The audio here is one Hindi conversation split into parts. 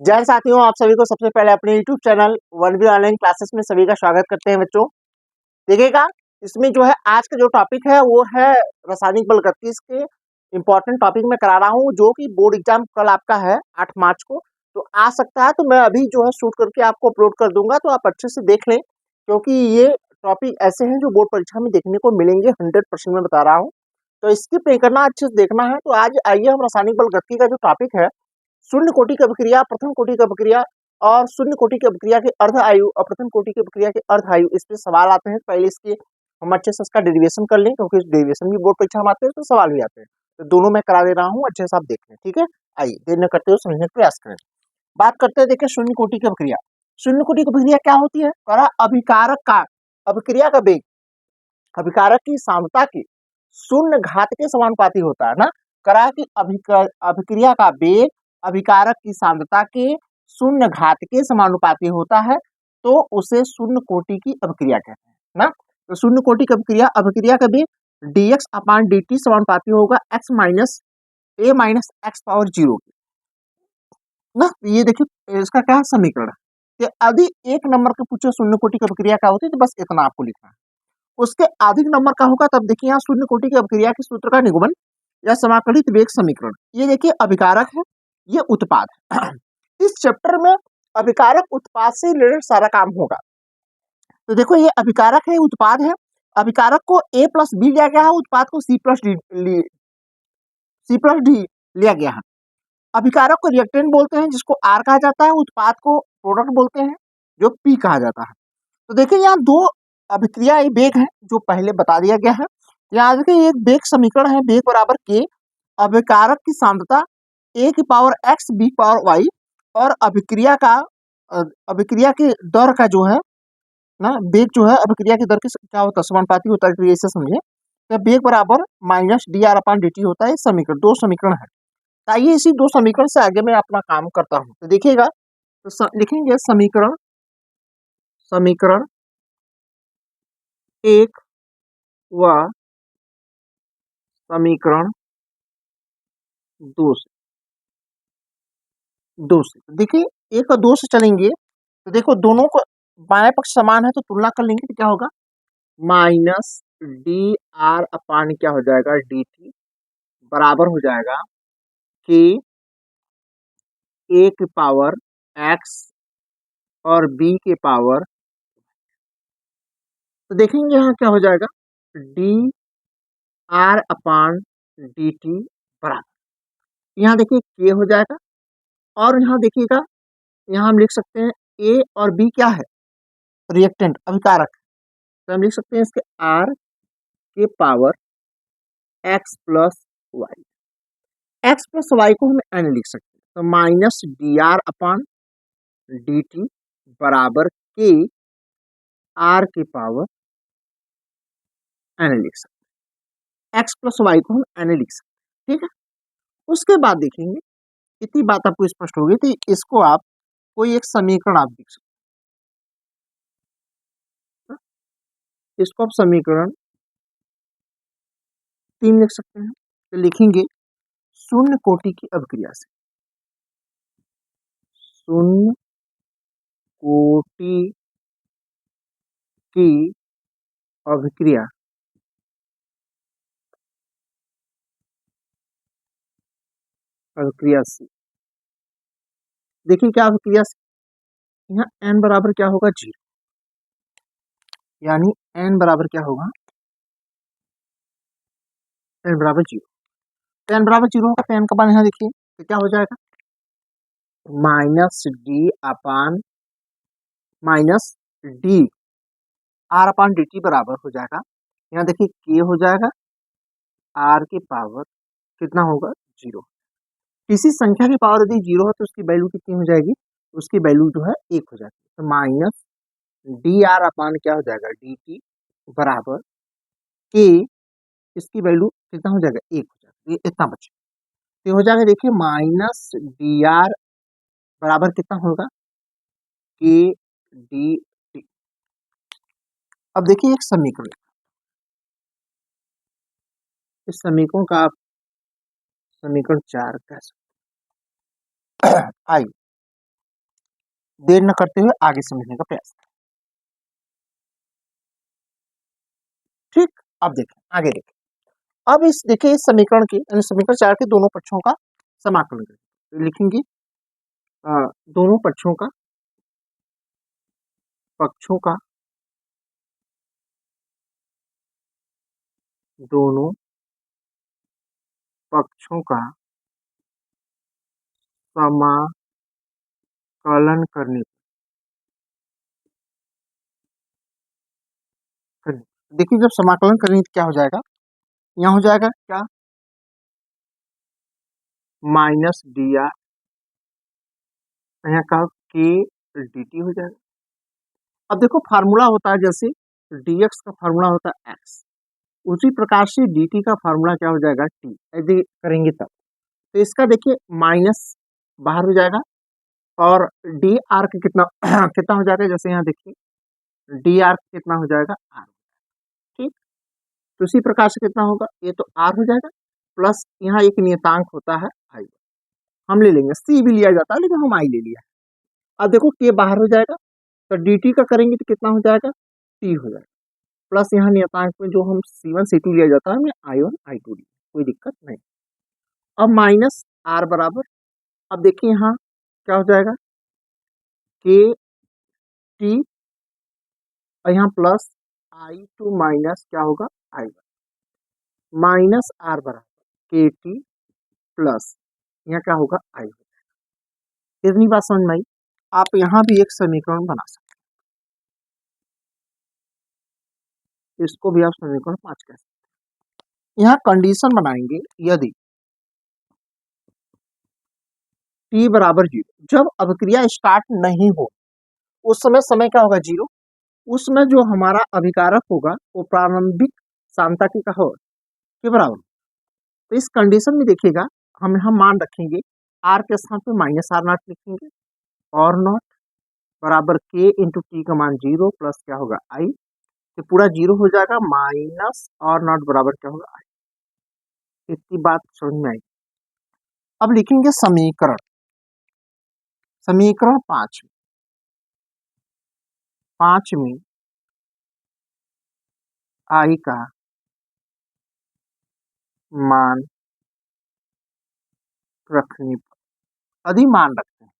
जय साथियों, आप सभी को सबसे पहले अपने YouTube channel one B online classes में सभी का स्वागत करते हैं बच्चों। देखिएगा, इसमें जो है आज का जो टॉपिक है वो है रासायनिक बल गतिकी। इसके इम्पोर्टेंट टॉपिक मैं करा रहा हूँ जो कि बोर्ड एग्जाम कल आपका है 8 मार्च को, तो आ सकता है। तो मैं अभी जो है शूट करके आपको अपलोड कर दूंगा, तो आप अच्छे से देख लें, क्योंकि ये टॉपिक ऐसे हैं जो बोर्ड परीक्षा में देखने को मिलेंगे। 100% मैं बता रहा हूँ, तो स्किप नहीं करना, अच्छे से देखना है। तो आज आइए हम रासायनिक बल गतिकी का जो टॉपिक है, शून्य कोटि की अभिक्रिया, प्रथम कोटि की अभिक्रिया और शून्य कोटि की अभिक्रिया के अर्ध आयु और प्रथम कोटि की अभिक्रिया के अर्ध आयु, इस पे सवाल आते हैं। पहले इसके हम अच्छे से इसका डेरिवेशन कर लें, क्योंकि डेरिवेशन भी बोर्ड परीक्षा में आते हैं तो सवाल भी आते हैं। तो दोनों मैं करा दे रहा हूँ, अच्छे से आप देख लें, ठीक है। आइए देर न करते हुए समझने का प्रयास करें। बात करते हैं, देखिए शून्य कोटि की अभिक्रिया। शून्य कोटि की अभिक्रिया क्या होती है? करा अभिकारक का अभिक्रिया का वेग अभिकारक की सांद्रता के शून्य घात के समानुपाती होता है ना। करा कि अभिक्रिया का वेग अभिकारक की सांद्रता के शून्य घात के समानुपाती होता है, तो उसे शून्य कोटि की अभिक्रिया कहते हैं ना। तो शून्य कोटि की अभिक्रिया का वेग dx अपान dt समानुपाती होगा x minus a minus x power 0 की ना। ये देखिए इसका क्या है समीकरण है कि यदि एक नंबर के पूछे शून्य कोटि की अभिक्रिया क्या होती है, तो बस इतना आपको लिखना है। उसके अधिक नंबर का होगा तब देखिए यहाँ शून्य कोटि की अभिक्रिया के सूत्र का निगमन या समाकलित वेग समीकरण। ये देखिए अभिकारक है, ये उत्पाद है। इस चैप्टर में अभिकारक उत्पाद से रिलेटेड सारा काम होगा। तो देखो ये अभिकारक है, उत्पाद है। अभिकारक को a प्लस बी लिया गया है, उत्पाद को C+D लिया गया है। अभिकारक को रिएक्टेंट बोलते हैं, जिसको R कहा जाता है। उत्पाद को प्रोडक्ट बोलते हैं, जो P कहा जाता है। तो देखिए यहाँ दो अभिक्रिया वेग है जो पहले बता दिया गया है। यहाँ देखिए एक वेग समीकरण है, वेग बराबर k अभिकारक की सांद्रता a की power x b power y और अभिक्रिया के दर का जो है ना, वेग जो है अभिक्रिया की दर के क्या होता है, समानुपाती होता है। तो ऐसे समझिए, तो वेग बराबर minus D R upon D T होता है। समीकरण दो समीकरण है। तो आइए इसी दो समीकरण से आगे मैं अपना काम करता हूँ। तो देखिएगा, तो लिखेंगे समीकरण समीकरण एक व समीकरण दो से देखिए एक और दो से चलेंगे। तो देखो दोनों को बाएं पक्ष समान है, तो तुलना कर लेंगे तो क्या होगा, माइनस डी आर अपान क्या हो जाएगा डी टी बराबर हो जाएगा कि ए की पावर एक्स और बी के पावर। तो देखेंगे यहाँ क्या हो जाएगा, D R upon D T बराबर, यहाँ देखिए के हो जाएगा। और यहाँ देखिएगा, यहाँ हम लिख सकते हैं ए और बी क्या है, रिएक्टेंट अभिकारक। तो हम लिख सकते हैं इसके आर के power X plus Y. X plus Y को हम एन लिख सकते हैं, तो minus D R upon D T बराबर के आर के पावर एन लिख सकते हैं। एक्स प्लस वाई को हम एन लिख सकते हैं, ठीक है। उसके बाद देखेंगे, इतनी बात आपको स्पष्ट होगी, तो इसको आप कोई एक समीकरण आप लिख सकते हैं। इसको आप समीकरण 3 लिख सकते हैं। तो लिखेंगे शून्य कोटि की अभिक्रिया से, शून्य कोटि की अभिक्रिया अभिक्रिया से देखिए क्या अभिक्रिया से, यहाँ n बराबर क्या होगा 0, यानी n बराबर क्या होगा, n बराबर 0। तो n बराबर 0 होगा, तो n का मान यहाँ देखिए तो क्या हो जाएगा, minus D upon minus D R upon D T बराबर हो जाएगा, यहाँ देखिए के हो जाएगा, आर के पावर कितना होगा 0। किसी संख्या की पावर यदि 0 है तो उसकी वैल्यू कितनी हो जाएगी, उसकी वैल्यू जो है 1 हो जाएगी। तो माइनस डी आर अपान क्या हो जाएगा डी टी बराबर के, इसकी वैल्यू कितना हो जाएगा 1 हो जाएगा, ये इतना बचे। तो हो जाएगा देखिए माइनस डी आर बराबर कितना होगा के डी टी। अब देखिए एक समीकरण, इस समीकरण का आप समीकरण 4 कह सकते हैं। आइए देर न करते हुए आगे समझने का प्रयास करें। ठीक, अब देखें, आगे देखें। अब इस देखिए इस समीकरण की यानी समीकरण 4 के दोनों पक्षों का समाकलन करें। तो लिखेंगे दोनों पक्षों का दोनों पक्षों का समाकलन करने देखिए जब समाकलन करेंगे तो क्या हो जाएगा, यहाँ हो जाएगा क्या, माइनस डी आर, यहाँ का के डी टी हो जाएगा। अब देखो फार्मूला होता है जैसे dx का फार्मूला होता है x, उसी प्रकार से dt का फार्मूला क्या हो जाएगा t, यदि करेंगे तब तो इसका देखिए माइनस बाहर हो जाएगा और डी आर का कितना कितना हो जाएगा, जैसे यहाँ देखिए डी आर कितना हो जाएगा आर। ठीक, तो उसी प्रकार से कितना होगा, ये तो आर हो जाएगा प्लस यहाँ एक नियतांक होता है आई, हम ले लेंगे, सी भी लिया जाता है लेकिन हम आई ले लिया। अब देखो के बाहर हो जाएगा तो डी टी का करेंगे तो कितना हो जाएगा, टी हो जाएगा प्लस यहाँ नियतांक में जो हम C1 C2 लिया जाता है हमें I1 I2 लिया, कोई दिक्कत नहीं। अब माइनस आर बराबर, अब देखिए यहाँ क्या हो जाएगा के टी और यहाँ प्लस I2 माइनस क्या होगा I1, माइनस आर बराबर के टी प्लस यहाँ क्या होगा I1। इतनी बात समझ में आई। आप यहाँ भी एक समीकरण बना सकते हैं, इसको भी आप समीकरण 5 कह सकते हैं। यहाँ कंडीशन बनाएंगे यदि t बराबर 0, जब अभिक्रिया स्टार्ट नहीं हो उस समय क्या होगा 0, उसमें जो हमारा अभिकारक होगा वो प्रारंभिक सांद्रता की का के बराबर। तो इस कंडीशन में देखिएगा हम मान रखेंगे आर के स्थान पे माइनस आर नॉट लिखेंगे और नॉट बराबर के इंटू टी का मान 0 प्लस क्या होगा आई, तो पूरा 0 हो जाएगा माइनस और नॉट बराबर क्या होगा आई। इतनी बात समझ में आई। अब लिखेंगे समीकरण 5 में आई का मान रखने पर, यदि मान रखते हैं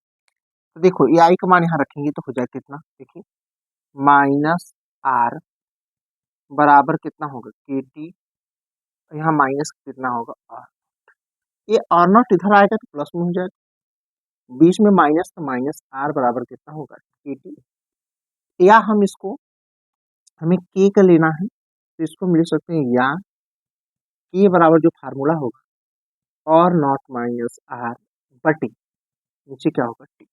तो देखो ये आई का मान यहाँ रखेंगे तो हो जाए कितना, देखिए माइनस आर बराबर कितना होगा के टी, यहाँ माइनस कितना होगा आर, ये आर नॉट इधर आएगा तो प्लस में हो जाएगा, बीच में माइनस तो माइनस आर बराबर कितना होगा के टी, या हम इसको हमें के का लेना है तो इसको हम लिख सकते हैं या के बराबर जो फार्मूला होगा और नॉट माइनस आर बटे नीचे क्या होगा टी,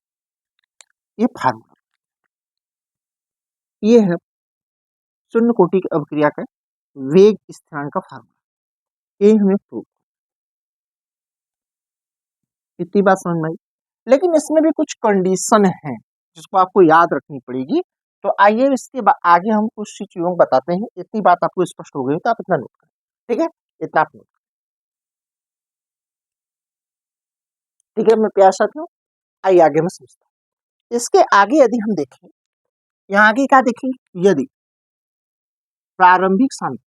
ये फार्मूला, ये है शून्य कोटि की अभिक्रिया का वेग स्थिरांक का फार्मूला, ये हमें प्रूव, इतनी बात समझ में आई। लेकिन इसमें भी कुछ कंडीशन है जिसको आपको याद रखनी पड़ेगी, तो आइए इसके आगे हम कुछ चीजों को बताते हैं। इतनी बात आपको स्पष्ट हो गई तो आप इतना नोट करें, ठीक है, इतना आप नोट, ठीक है, मैं प्यार साथियों आइए आगे मैं समझता हूँ। इसके आगे यदि हम देखें, यहाँ आगे क्या देखेंगे, यदि प्रारंभिक सांद्रता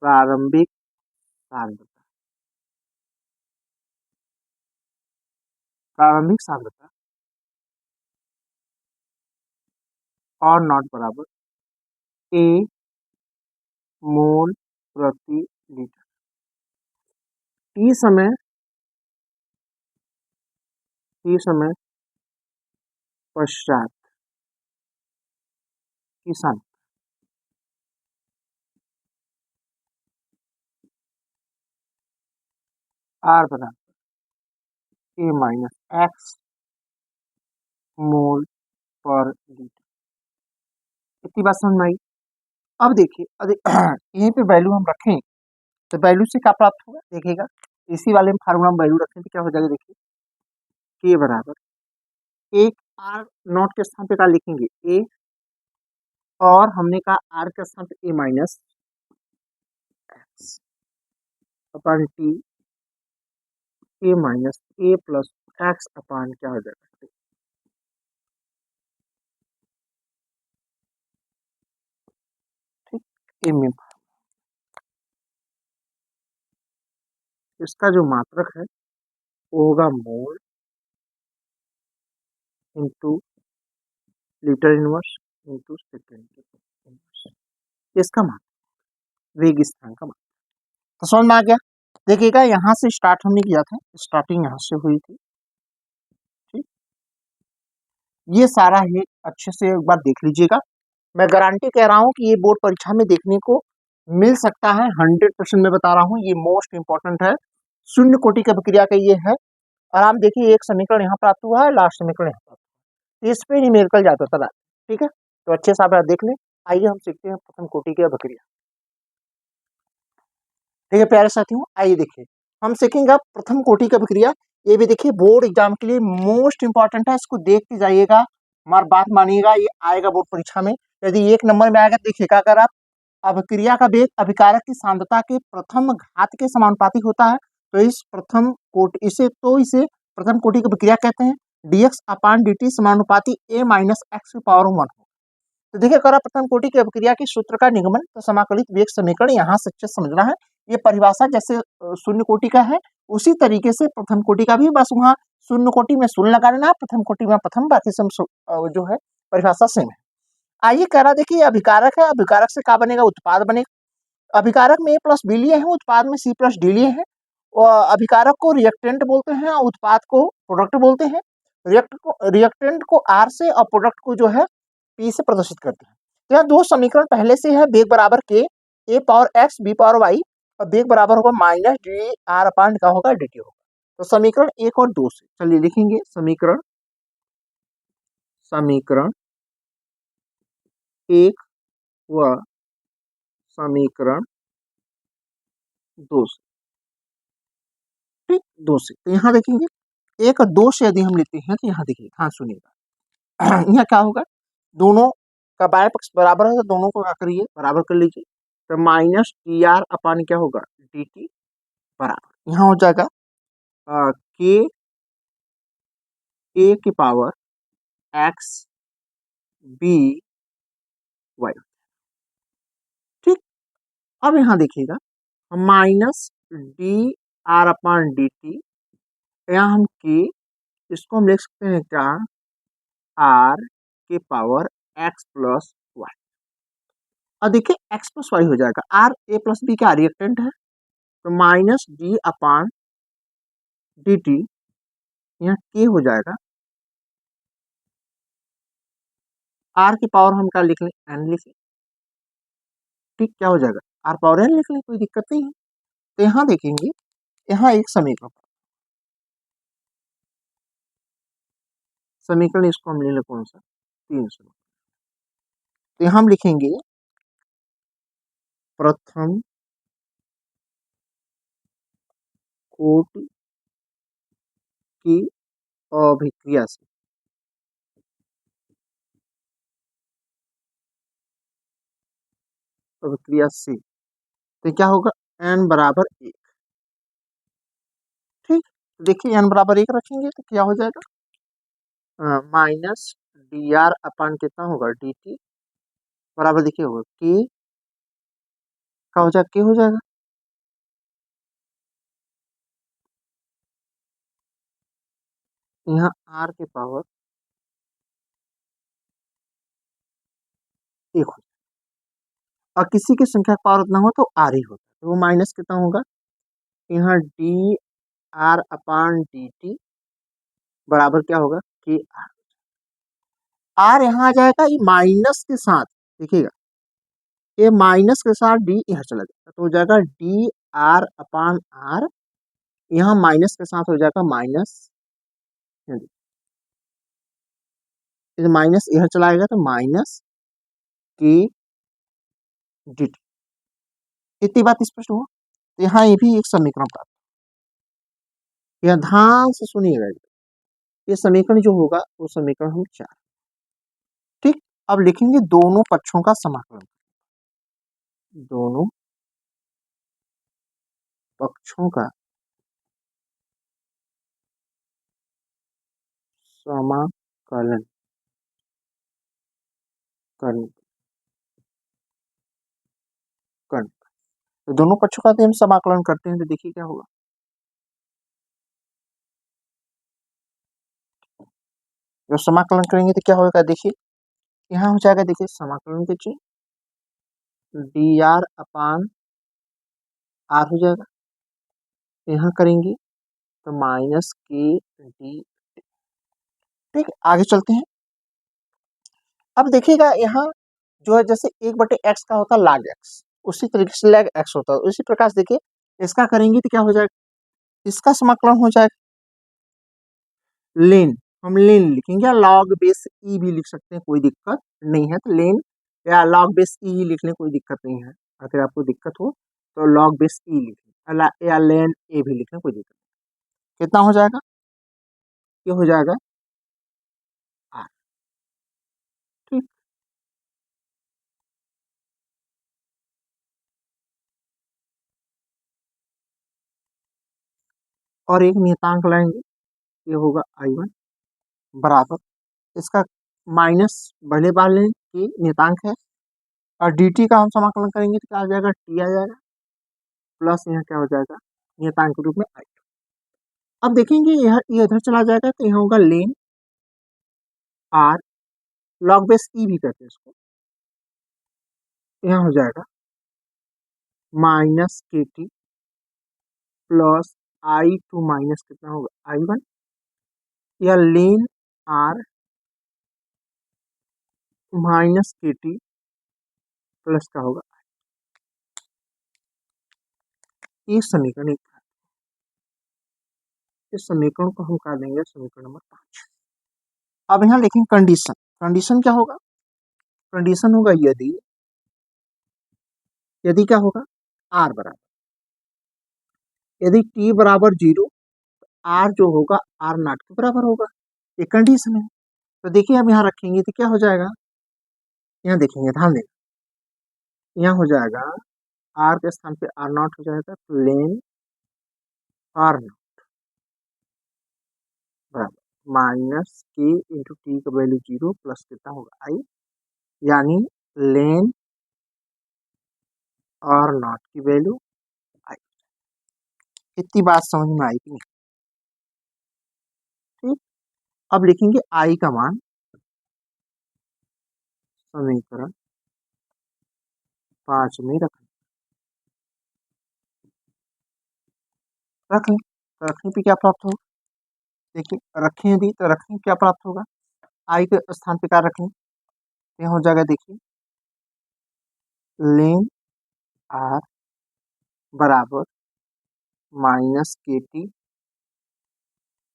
प्रारंभिक सांद्रता प्रारंभिक सांद्रता और नॉट बराबर ए मोल प्रति लीटर, टी समय पश्चात की सांद्रता आर बराबर ए माइनस एक्स मोल पर लीटर, इतनी बात समझ में आई। अब देखिए यहीं पे वैल्यू हम रखें तो वैल्यू से क्या प्राप्त होगा, देखिएगा इसी वाले में फार्मूला में वैल्यू रखें तो क्या हो जाएगा, देखिए के बराबर एक आर नॉट के स्थान पे क्या लिखेंगे ए, और हमने कहा आर के स्थान पे A minus X upon T A minus A plus X upon क्या हो जाएगा, ठीक। ए में इसका जो मात्रक है वो होगा mole into litre inverse into second inverse, इसका मात्रक वेग स्थान का मात्रक। तो समझ में आ गया। देखिएगा यहाँ से स्टार्ट हमने किया था, स्टार्टिंग यहाँ से हुई थी, ठीक। ये सारा ही अच्छे से एक बार देख लीजिएगा। मैं गारंटी कह रहा हूँ कि ये बोर्ड परीक्षा में देखने को मिल सकता है, 100% मैं बता रहा हूँ, ये मोस्ट इंपॉर्टेंट है, शून्य कोटि की प्रक्रिया का ये है। और आप देखिए एक समीकरण यहाँ प्राप्त हुआ है, लास्ट समीकरण यहाँ प्राप्त हुआ है, इस पे न्यूमेरिकल जाता था, ठीक है। तो अच्छे से आप देख लें। आइए हम सीखते हैं प्रथम कोटि की प्रक्रिया। ठीक है प्यारे साथियों, आइए देखिए हम सीखेंगे अब प्रथम कोटि की प्रक्रिया। ये भी देखिए बोर्ड एग्जाम के लिए मोस्ट इंपॉर्टेंट है, इसको देखते जाइएगा, हमारी बात मानिएगा, ये आएगा बोर्ड परीक्षा में। यदि 1 नंबर में आएगा, देखिएगा अगर आप अभिक्रिया का वेग अभिकारक की सांद्रता के प्रथम घात के समानुपाती होता है, तो इस प्रथम कोटि इसे प्रथम कोटि की प्रक्रिया कहते हैं। dx अपान dt समानुपाती a माइनस एक्स की पावर 1 हो। तो देखिए अगर आप प्रथम कोटि की अभिक्रिया के सूत्र का निगमन तो समाकलित वेग समीकरण यहाँ से अच्छे समझना है। ये परिभाषा जैसे शून्य कोटि का है उसी तरीके से प्रथम कोटि का भी, बस वहाँ शून्य कोटि में शून्य लगा लेना, प्रथम कोटि में प्रथम, बाकी सब जो है परिभाषा सेम है। आइए कह रहा देखिए अभिकारक है, अभिकारक से क्या बनेगा, उत्पाद बनेगा। अभिकारक में ए प्लस बी लिए हैं, उत्पाद में सी प्लस डी लिए हैं। और अभिकारक को रिएक्टेंट बोलते हैं, उत्पाद को प्रोडक्ट बोलते हैं। रिएक्टेंट को आर से और प्रोडक्ट को जो है पी से प्रदर्शित करते हैं। तो यहाँ दो समीकरण पहले से है, बेग बराबर के A power X B power Y, और बेग बराबर होगा माइनस डी आर अपान का होगा डी टी होगा। तो समीकरण 1 और 2 से चलिए लिखेंगे समीकरण समीकरण 1 व समीकरण 2 से, ठीक, 2 से। तो यहाँ देखेंगे 1 और 2 से यदि हम लेते हैं तो यहाँ देखिए, हाँ सुनिएगा यहाँ क्या होगा, दोनों का बाएं पक्ष बराबर है तो दोनों को क्या करिए, बराबर कर लीजिए। तो माइनस टी आर अपान क्या होगा, डी टी बराबर यहाँ हो जाएगा के ए की पावर एक्स बी वाई, ठीक। अब यहाँ देखिएगा minus D R upon D T, यहाँ हम के, इसको हम लिख सकते हैं क्या, आर के पावर एक्स प्लस वाई। और देखिए एक्स प्लस वाई हो जाएगा, आर ए प्लस बी का रिएक्टेंट है, तो माइनस डी अपान डी टी, यहाँ के हो जाएगा, आर की पावर हम क्या लिख लें, एन लिख लें, ठीक। क्या हो जाएगा, आर पावर एन लिख लें, कोई दिक्कत नहीं है। तो यहाँ देखेंगे, यहाँ एक समीकरण, समीकरण इसको हम ले लें कौन सा, 300। तो यहाँ हम लिखेंगे प्रथम कोटि की अभिक्रिया से तो क्या होगा, एन बराबर 1, ठीक। तो देखिए एन बराबर 1 रखेंगे तो क्या हो जाएगा, माइनस डी आर अपान कितना होगा, डी टी बराबर देखिए होगा के, का हो जाएगा, के हो जाएगा, यहाँ आर के पावर 1 हो जाएगा, और किसी की संख्या का पावर उतना हो तो आर ही होता है, तो वो माइनस कितना होगा, यहाँ D R upon D T बराबर क्या होगा, के आर। आर यहाँ आ जाएगा, ये माइनस के साथ देखिएगा, ये माइनस के साथ डी यहाँ चला जाएगा, तो हो जाएगा डी आर अपान आर, यहाँ माइनस के साथ हो जाएगा माइनस, माइनस यहाँ चलाएगा तो माइनस के डी टी। इतनी बात स्पष्ट हुआ। तो यहाँ ये भी एक समीकरण प्राप्त, यहाँ ध्यान से सुनिएगा, ये समीकरण जो होगा वो समीकरण हम 4, ठीक। अब लिखेंगे दोनों पक्षों का समाकलन, दोनों पक्षों का समाकलन करने करने तो दोनों पक्षों का यदि हम समाकलन करते हैं तो देखिए क्या होगा। जब समाकलन करेंगे तो क्या होगा, देखिए यहाँ हो जाएगा, देखिए समाकलन कीजिए, डी आर अपान आर हो जाएगा, यहाँ करेंगे तो माइनस के डी। ठीक, आगे चलते हैं। अब देखिएगा यहाँ जो है जैसे 1/x का होता है log x, उसी तरीके से log x होता है, उसी प्रकार से देखिए इसका करेंगे तो क्या हो जाएगा, इसका समाकलन हो जाएगा लेन, हम लेन लिखेंगे या log बेस ई भी लिख सकते हैं, कोई दिक्कत नहीं है। तो लेन या log बेस ई ही लिख लें, कोई दिक्कत नहीं है। अगर आपको दिक्कत हो तो log बेस ई लिख लें या लेन ए भी लिख लें, कोई दिक्कत नहीं। कितना हो जाएगा, ये हो जाएगा आर। ठीक, और एक नियतांक लाएंगे, ये होगा I1 बराबर, इसका माइनस पहले बार लें कि नियतांक है, और dt का हम समाकलन करेंगे तो क्या आ जाएगा, t आ जाएगा, प्लस यहाँ क्या हो जाएगा नियतांक के रूप में I। अब देखेंगे यह ये इधर चला जाएगा तो यहाँ होगा लेन आर, लॉग बेस ई भी कहते हैं इसको, यहाँ हो जाएगा माइनस के टी प्लस I2 माइनस कितना होगा I1, या लेन आर माइनस के टी प्लस का होगा, ये समीकरण एक। इस समीकरण को हम कर देंगे समीकरण नंबर 5। अब यहाँ लिखेंगे कंडीशन, कंडीशन क्या होगा, कंडीशन होगा यदि, यदि क्या होगा आर बराबर, यदि टी बराबर 0, आर जो होगा आर नॉट के बराबर होगा, ये कंडीशन है। तो देखिए अब यहाँ रखेंगे तो क्या हो जाएगा, यहाँ देखेंगे ध्यान दें, यहाँ हो जाएगा आर के स्थान पे आर नॉट हो जाएगा, तो लेन आर नॉट बराबर माइनस के इंटू टी का वैल्यू 0 प्लस कितना होगा आई, यानी लेन आर नॉट की वैल्यू आई। इतनी बात समझ में आई कि नहीं। ठीक, अब लिखेंगे आई का मान, समीकरण 5 में रख लें, तो रखने पे क्या प्राप्त होगा, देखिए रखें यदि तो रखें क्या प्राप्त होगा, आई के स्थान पे क्या रखें, यहाँ हो जाएगा देखिए लेन आर बराबर माइनस के टी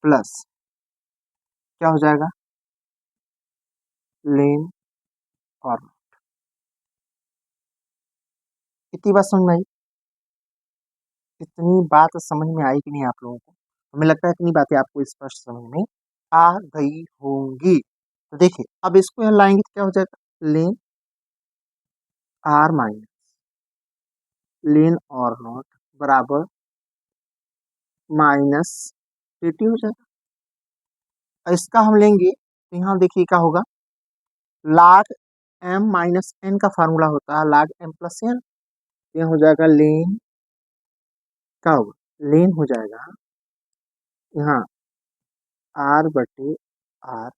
प्लस क्या हो जाएगा लेन और, इतनी बात समझ में आई, इतनी बात समझ में आई कि नहीं आप लोगों को, हमें लगता है इतनी बातें आपको स्पष्ट समझ में आ गई होंगी। तो देखिए अब इसको यहाँ लाएंगे तो क्या हो जाएगा लेन आर माइनस लेन और नॉट बराबर माइनस के टी हो जाएगा, और इसका हम लेंगे तो यहाँ देखिए क्या होगा, log m माइनस एन का फार्मूला होता है log m प्लस एन, ये हो जाएगा लेन, क्या होगा लेन हो जाएगा यहाँ आर बटे आर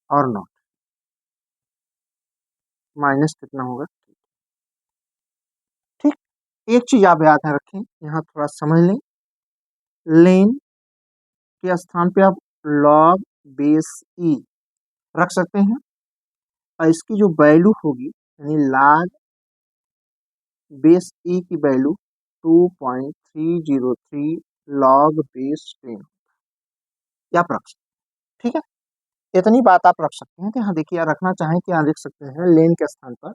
और नॉट माइनस कितना होगा। ठीक, एक चीज आप याद रखें, यहाँ थोड़ा समझ लें, लेन के स्थान पे आप लॉग बेस ई रख सकते हैं, और इसकी जो वैल्यू होगी यानी log बेस ई की वैल्यू 2.303 लॉग बेस 10 या आप रख सकते हैं। ठीक है, इतनी बात आप रख सकते हैं। तो यहाँ देखिए रखना चाहें कि यहाँ लिख सकते हैं लेन के स्थान पर,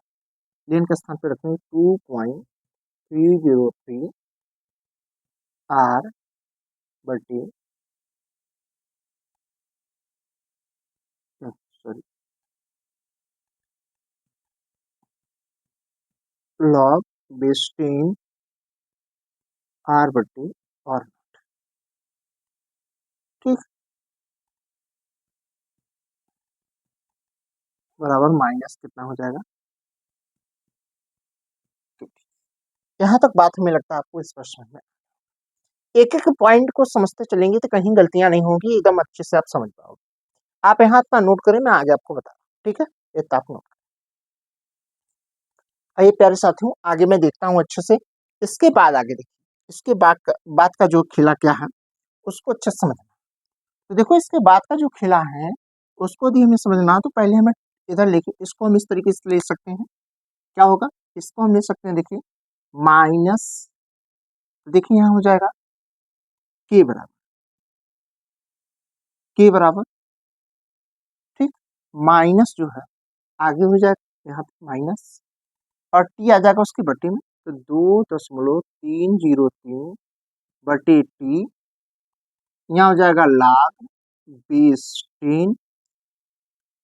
लेन के स्थान पर रखेंगे 2.303 आर बटे सॉरी लॉग बेस 10 आर बट्टी और, ठीक, बराबर माइनस कितना हो जाएगा। यहाँ तक बात हमें लगता है आपको स्पष्ट है। एक एक पॉइंट को समझते चलेंगे तो कहीं गलतियां नहीं होंगी, एकदम अच्छे से आप समझ पाओगे। आप यहाँ अपना नोट करें, मैं आगे आपको बता रहा हूँ, ठीक है। ये आप नोट आइए प्यारे साथियों, आगे मैं देखता हूँ अच्छे से। इसके बाद आगे देखिए, इसके बाद का जो खिला क्या है उसको अच्छे से समझना। तो देखो इसके बाद का जो खिला है उसको यदि हमें समझना तो पहले हमें इधर लेके इसको हम इस तरीके से ले सकते हैं। क्या होगा, इसको हम ले सकते हैं, देखिए माइनस, देखिए यहाँ हो जाएगा के बराबर, के बराबर, ठीक, माइनस जो है आगे हो जाएगा यहाँ पे माइनस, और टी आ जाएगा उसकी बट्टी में, तो 2.303 बटे टी, यहाँ हो जाएगा log 20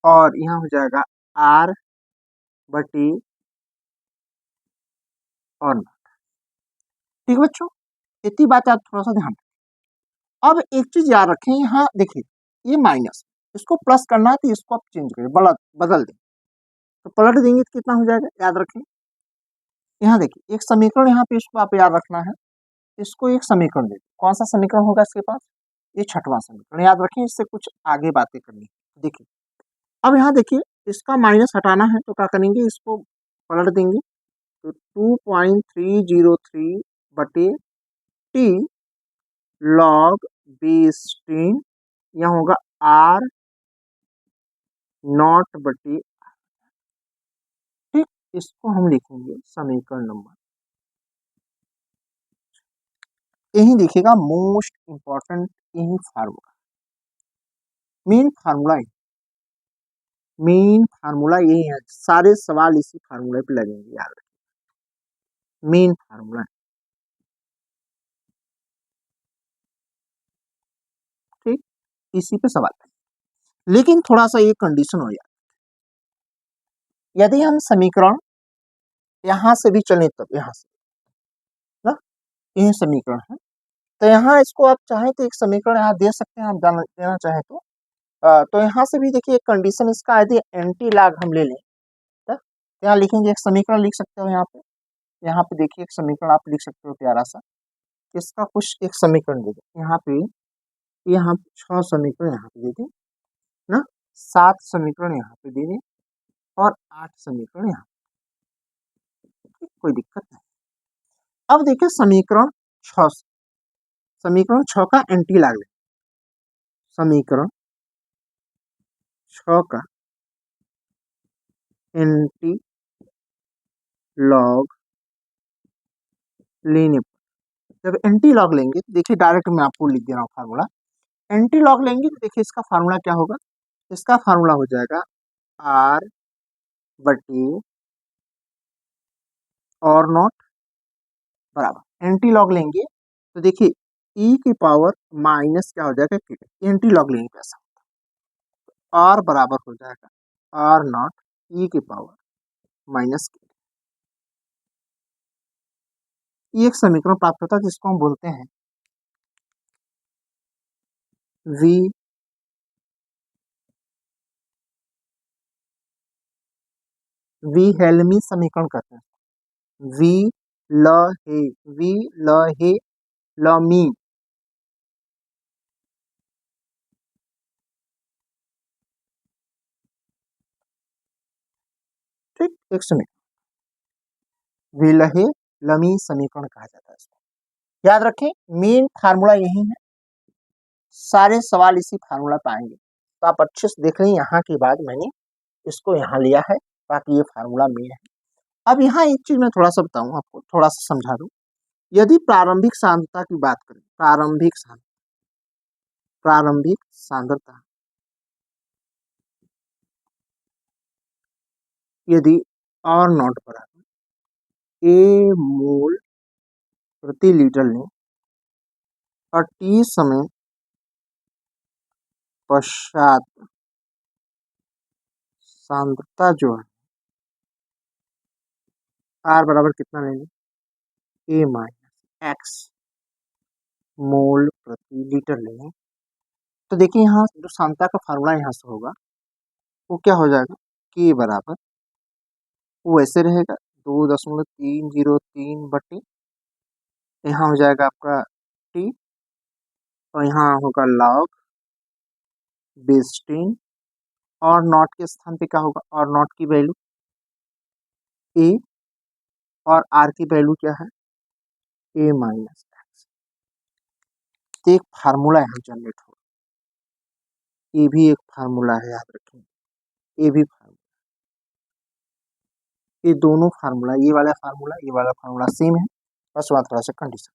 और यहाँ हो जाएगा आर बटे और, ठीक है बच्चों, इतनी बात आप थोड़ा सा ध्यान रखें। अब एक चीज याद रखें, यहाँ देखिए ये माइनस, इसको प्लस करना है तो इसको आप चेंज करें, बदल दें, तो पलट देंगे तो कितना हो जाएगा, याद रखें। यहाँ देखिए एक समीकरण यहाँ पे इसको आप याद रखना है, इसको एक समीकरण देखिए, कौन सा समीकरण होगा इसके पास, ये छठवां समीकरण, याद रखें, इससे कुछ आगे बातें करनी है। देखिए अब यहाँ देखिए इसका माइनस हटाना है तो क्या करेंगे, इसको पलट देंगे, तो 2.303 बटे टी लॉग 20 यहाँ होगा आर नॉट बटे, ठीक, इसको हम लिखेंगे समीकरण नंबर, यही देखिएगा मोस्ट इंपॉर्टेंट, यही formula, main formula, main formula यही है, सारे सवाल इसी फार्मूले पे लगेंगे, याद रखिए मेन फार्मूला, ठीक, इसी पे सवाल है। लेकिन थोड़ा सा ये कंडीशन हो जाए, यदि हम समीकरण यहाँ से भी चलें तब यहाँ से ना, यही समीकरण है, तो यहाँ इसको आप चाहें तो एक समीकरण यहाँ दे सकते हैं, आप देना चाहें तो यहाँ से भी देखिए एक कंडीशन इसका, यदि एंटी लॉग हम ले लें तो यहाँ लिखेंगे, एक समीकरण लिख सकते हो यहाँ पे देखिए एक समीकरण आप लिख सकते हो प्यारा सा, इसका कुछ एक समीकरण दे दें यहाँ 6 समीकरण यहाँ पे दे दें ना, 7 समीकरण यहाँ पे दे दें और 8 समीकरण यहाँ, कोई दिक्कत नहीं। अब देखिए समीकरण 6 का एंटी लॉग लें, समीकरण 6 का एंटी लॉग लेने पर, जब एंटी लॉग लेंगे तो देखिए डायरेक्ट मैं आपको लिख दे रहा हूँ फार्मूला, एंटी लॉग लेंगे तो देखिए इसका फार्मूला क्या होगा, इसका फार्मूला हो जाएगा आर बटे और नॉट बराबर, एंटी लॉग लेंगे तो देखिए ई की पावर माइनस क्या हो जाएगा के, एंटी लॉग लेंगे कैसा, आर बराबर हो जाएगा आर नॉट ई की पावर माइनस के, ये एक समीकरण प्राप्त होता है जिसको हम बोलते हैं वी वी हेल्मी समीकरण कहते हैं, वी ल हे, वी ल हे ल मी, ठीक, एक समीकरण विलहे लमी समीकरण कहा जाता है इसको, याद रखें मेन फार्मूला यही है, सारे सवाल इसी फार्मूला पे आएंगे, तो आप अच्छे से देख रहे हैं, यहाँ के बाद मैंने इसको यहाँ लिया है, बाकी ये फार्मूला मेन है। अब यहाँ एक चीज मैं थोड़ा सा बताऊं आपको, थोड़ा सा समझा दूं, यदि प्रारंभिक सांद्रता की बात करें, प्रारंभिक सांद्रता यदि और नॉट बराबर ए मोल प्रति लीटर लें और टी समय पश्चात सांद्रता जो है आर बराबर कितना लेंगे, ए माइनस एक्स, मोल प्रति लीटर लेंगे तो देखिए यहाँ जो सांद्रता का फार्मूला यहाँ से होगा वो क्या हो जाएगा, के बराबर वो ऐसे रहेगा 2.303 बटे यहाँ हो जाएगा आपका टी और यहाँ होगा लॉग बेस 10 और नॉट के स्थान पे क्या होगा, और नॉट की वैल्यू ए और आर की वैल्यू क्या है ए माइनस एक्स। तो एक फार्मूला यहाँ जनरेट होगा, ये भी एक फार्मूला है याद रखेंगे, ये भी फार्मूला, ये दोनों फार्मूला ये वाला फार्मूला सेम है, बस वहाँ थोड़ा सा कंडीशन।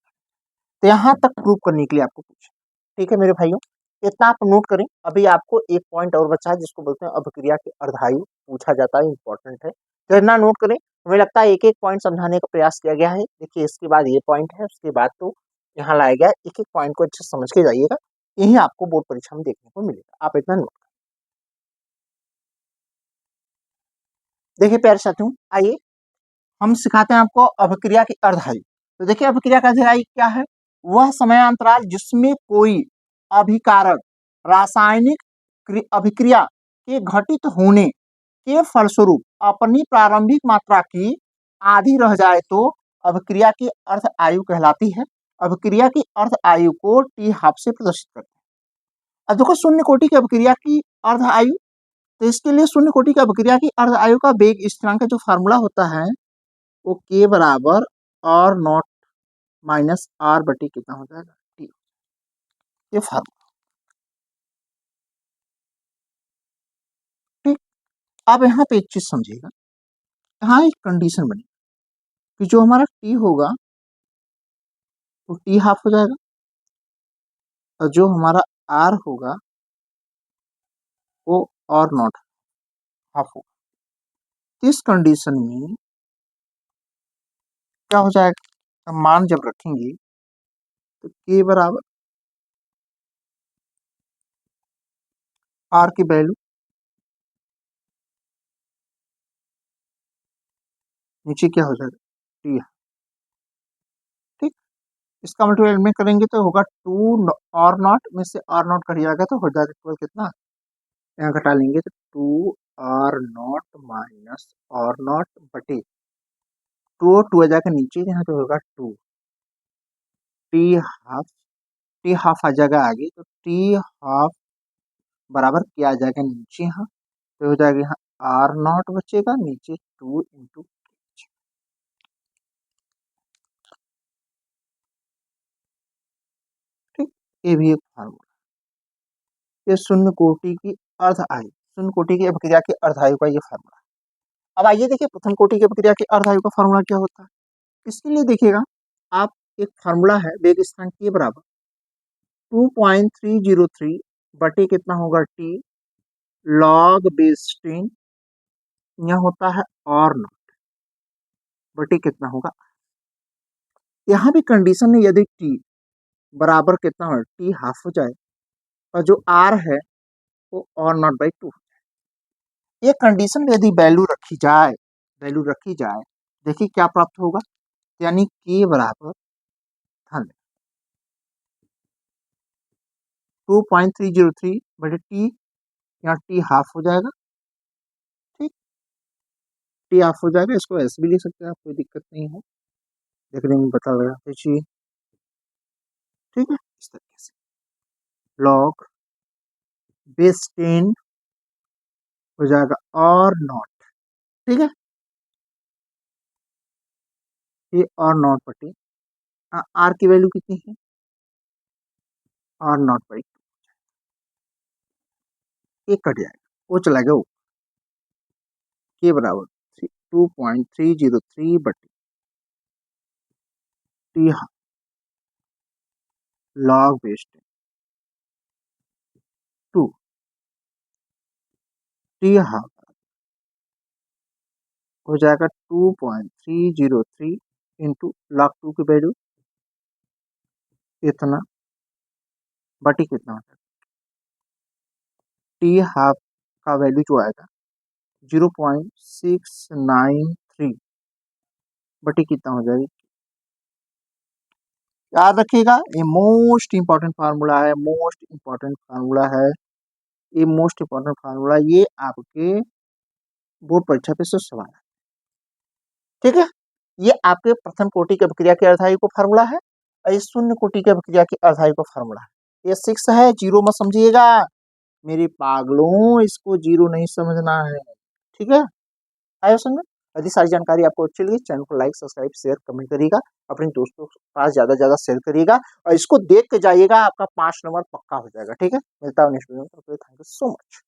तो यहाँ तक प्रूव करने के लिए आपको पूछा, ठीक है मेरे भाइयों, इतना आप नोट करें। अभी आपको एक पॉइंट और बचा है जिसको बोलते हैं अभिक्रिया के अर्धायु, पूछा जाता है, इंपॉर्टेंट है, तो इतना नोट करें। हमें लगता है एक एक पॉइंट समझाने का प्रयास किया गया है। देखिए इसके बाद ये पॉइंट है, उसके बाद तो यहाँ लाया गया, एक एक पॉइंट को अच्छे समझ के जाइएगा, यही आपको बोर्ड परीक्षा में देखने को मिलेगा, आप इतना नोट करें। देखिए प्यारे साथियों, आइए हम सिखाते हैं आपको अभिक्रिया की अर्धायु। तो देखिए अभिक्रिया का अर्धायु क्या है, वह समयांतराल जिसमें कोई अभिकारक रासायनिक अभिक्रिया के घटित होने के फलस्वरूप अपनी प्रारंभिक मात्रा की आधी रह जाए तो अभिक्रिया की अर्ध आयु कहलाती है। अभिक्रिया की अर्ध आयु को टी हाफ से प्रदर्शित करते हैं। अब देखो शून्य कोटि की अभिक्रिया की अर्ध आयु, तो इसके लिए शून्य कोटि की अभिक्रिया की अर्ध आयु का वेग स्थिरांक का जो फार्मूला होता है वो के बराबर आर नॉट माइनस आर बटी कितना हो जाएगा टी, ये फार्मूला। ठीक, अब यहाँ पे एक चीज समझिएगा, यहाँ एक कंडीशन बनी कि जो हमारा टी होगा वो टी हाफ हो जाएगा और जो हमारा आर होगा वो और नॉट हाफ होगा। इस कंडीशन में क्या हो जाएगा, मान जब रखेंगे तो के बराबर आर की वैल्यू नीचे क्या हो जाएगा टी। ठीक, इसका मल्टीप्लाई में करेंगे तो होगा 2 और नॉट में से आर नॉट कट जाएगा तो हो जाएगा केवल कितना, यहाँ घटा लेंगे तो 2 R0 माइनस R0 बटे 2 आ जाएगा नीचे, यहाँ पे होगा 2 टी हाफ, टी हाफ आ जाएगा आगे तो टी हाफ बराबर क्या आ जाएगा नीचे, यहाँ तो हो जाएगा यहाँ R0 बचेगा नीचे 2 इंटू। ठीक, ये भी एक फार्मूला, ये शून्य कोटि की अर्ध आयु, शून्य कोटि की अभिक्रिया की अर्धायु का ये फार्मूला। अब आइए देखिए प्रथम कोटि की अभिक्रिया की अर्धायु का फार्मूला क्या होता है। इसके लिए देखिएगा आप, एक फार्मूला है वेग स्थिरांक के बराबर 2.303 बटे कितना होगा टी लॉग बेस 10, यह होता है और नॉट बटे कितना होगा, यहाँ भी कंडीशन है यदि टी बराबर कितना हो टी हाफ हो जाए और जो आर है वो और नॉट बाई 2, ये कंडीशन में यदि वैल्यू रखी जाए देखिए क्या प्राप्त होगा, यानी के बराबर ध्यान 2.303 बटे टी, यहाँ टी हाफ हो जाएगा। ठीक, टी हाफ हो जाएगा, इसको ऐसे भी लिख सकते हैं आप, कोई दिक्कत नहीं है, देखने में बता रहा है। ठीक है, इस तरीके से लॉग बेस 10 हो जाएगा और नॉट। ठीक है, ये और नॉट बटे आर की वैल्यू कितनी है और नॉट बाई 2, ये कट जाएगा, वो चला गया वो, के बराबर 2.303 बटे T log base 2 T half हो जाएगा 2.303 इंटू लॉग 2 की वैल्यू इतना बटी कितना होता है टी हाफ का वैल्यू जो आएगा 0.693 बटी कितना हो जाएगी याद रखिएगा, ये मोस्ट इंपॉर्टेंट फार्मूला है, मोस्ट इंपॉर्टेंट फार्मूला है, ये मोस्ट इंपॉर्टेंट फार्मूला, ये आपके बोर्ड परीक्षा पे से सवाल है। ठीक है, ये आपके प्रथम कोटि की अभिक्रिया के अर्धायु को फार्मूला है और ये शून्य कोटि की अभिक्रिया के अर्धायु को फार्मूला है। ये 6 है, जीरो मत समझिएगा मेरे पागलों, इसको जीरो नहीं समझना है। ठीक है, आया समझ। यदि सारी जानकारी आपको अच्छी लगी, चैनल को लाइक सब्सक्राइब शेयर कमेंट करिएगा, अपने दोस्तों के पास ज्यादा से ज्यादा शेयर करिएगा और इसको देख के जाइएगा, आपका 5 नंबर पक्का हो जाएगा। ठीक है, मिलता है नेक्स्ट वीडियो में, थैंक यू सो मच।